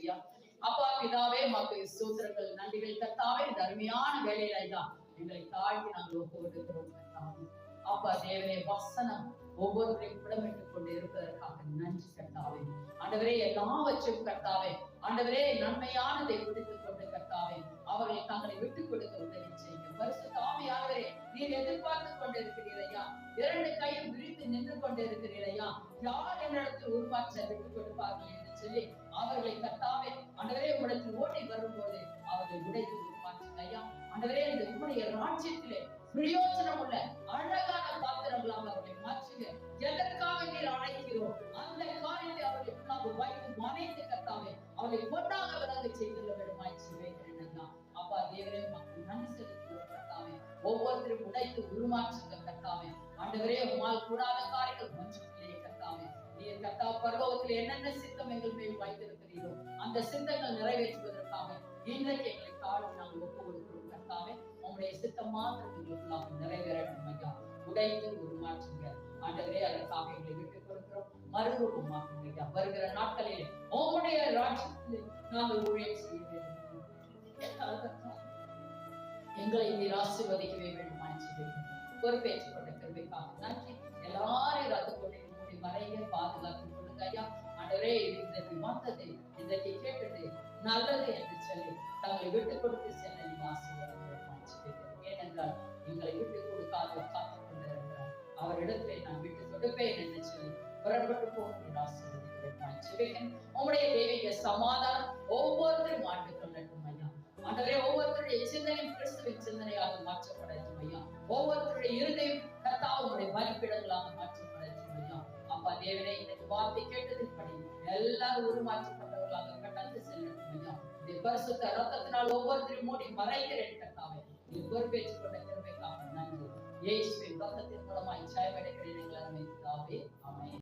ஐயா. அப்பா பிதாவே மக்கள் சூத்திரங்கள் நன்றிகள் கர்த்தாவே. இந்த அருமையான வேலையில தான் எங்களை தாழ்த்தி நாங்கள் ஒப்பு கொடுக்கிறோம் கர்த்தாவே. அப்பா தேவனே வசனம் ஒவ்வொருவரையும் புடமிட்டுக் கொண்டு இருப்பதற்காக நன்றி கர்த்தாவே. ஆண்டவரே எல்லாவற்றையும் கர்த்தாவே ஆண்டவரே நன்மையானதை பிடித்துக் கொண்டு கர்த்தாவே அவர்களை தங்களை விட்டுக் கொடுக்க உதவி செய்யுங்க. பரிசுத்த ஆவியானவரே நீர் எதிர்பார்த்து கொண்டிருக்கிறீரையா, இரண்டு கையும் விரித்து நின்று கொண்டிருக்கிறீரையா, யார் என்னிடத்தில் உருவாற்ற விட்டுக் கொடுப்பார்கள் என்று சொல்லி அவர்களை கர்த்தாவே ஆண்டவரே உங்களிடத்தில் ஓடி வரும்போது அவர்களை உடைத்து உருவாற்றுங்க ஐயா. ஆண்டவரே இந்த உங்களுடைய ராஜ்யத்திலே பிரயோஜனம் உள்ள அழகான பாத்திரங்களாக அவர்களை மாற்றுங்க. எதற்காக நீர் அழைக்கிறோம் அந்த காரியத்தை அவர்களுக்கு வைத்து மறைத்து கர்த்தாவே அவர்களை கொண்டாக விளங்க செய்துள்ள வேண்டுமாய் செய்வேன். அப்பா தேவரே மக்கள் நன்றி செலுத்துகிறோம் கர்த்தாவே. ஒவ்வொருத்தரும் உடைத்து உருமாற்றுங்க கர்த்தாவே. ஆண்டவரே உம்மால் கூடாத காரியங்கள் ஒன்றுமில்லையே கர்த்தாவே. நீர் கர்த்தா பரலோகத்தில் என்னென்ன சித்தம் எங்கள் மேல் வைத்திருக்கிறீரோ அந்த சித்தங்கள் நிறைவேற்றுவதற்காக இன்றைக்கு எங்களை தாழ்த்தி நாங்கள் ஒப்பு கொடுக்கிறோம் கர்த்தாவே. உங்களுடைய சித்தம் மாத்திரம் எங்களுக்குள்ளாக நிறைவேறட்டும் ஐயா. உடைத்து உருமாற்றுங்க ஆண்டவரே. அதற்காக எங்களை விட்டுக் கொடுக்கிறோம். மறுரூபமாக்குங்க ஐயா. வருகிற நாட்களிலே உங்களுடைய ராஜ்யத்திலே நாங்கள் ஊழியம் செய்ய வேண்டும். எங்களை நீர் ஆசீர்வதிக்கவே வேண்டுமாய் செய்வேன். பொறுப்பேற்றுக் கொண்ட கிருபைக்காக நன்றி. எல்லாரையும் ரத்து கொண்டு மறைய பாதுகாத்துக் கொள்ளுங்க ஐயா. ஆண்டவரே இன்றைக்கு வந்தது இன்றைக்கு கேட்டது நல்லது என்று சொல்லி தங்களை விட்டுக் கொடுத்து செல்ல நீங்க ஆசீர்வாதம். ஏனென்றால் எங்களை விட்டுக் கொடுக்காத காத்துக் கொண்டிருக்கிறார். அவரிடத்திலே நான் விட்டு கொடுப்பேன் என்று சொல்லி புறப்பட்டு போகிற ஆசீர்வாதம். உங்களுடைய தெய்வீக சமாதானம் ஒவ்வொருத்தரும் மாற்றிக் கொள்ளட்டும் ஐயா. ஆண்டவரே ஒவ்வொருத்தருடைய சிந்தனையும் கிறிஸ்துவின் சிந்தனையாக மாற்றப்படட்டும் ஐயா. ஒவ்வொருத்தருடைய இருதயம் கர்த்தாவுடைய பலிப்பிடங்களாக மாற்றப்படட்டும் ஐயா. அப்பா தேவனே இந்த வார்த்தை கேட்டதின் படி எல்லாரும் உருமாற்றப்பட்டவர்களாக கடந்து செல்லட்டும் ஐயா. இந்த பரிசுத்த ரத்தத்தினால் ஒவ்வொருத்தரும் மூடி மறைக்கிறேன் கர்த்தாவே. நீ பொறுப்பேற்றுக் கொண்ட கிருபைக்காக நன்றி. இயேசுவின் ரத்தத்தின் மூலமாய் ஜெயம் அடைகிறேன் எங்கள் அருமை பிதாவே. ஆமென்.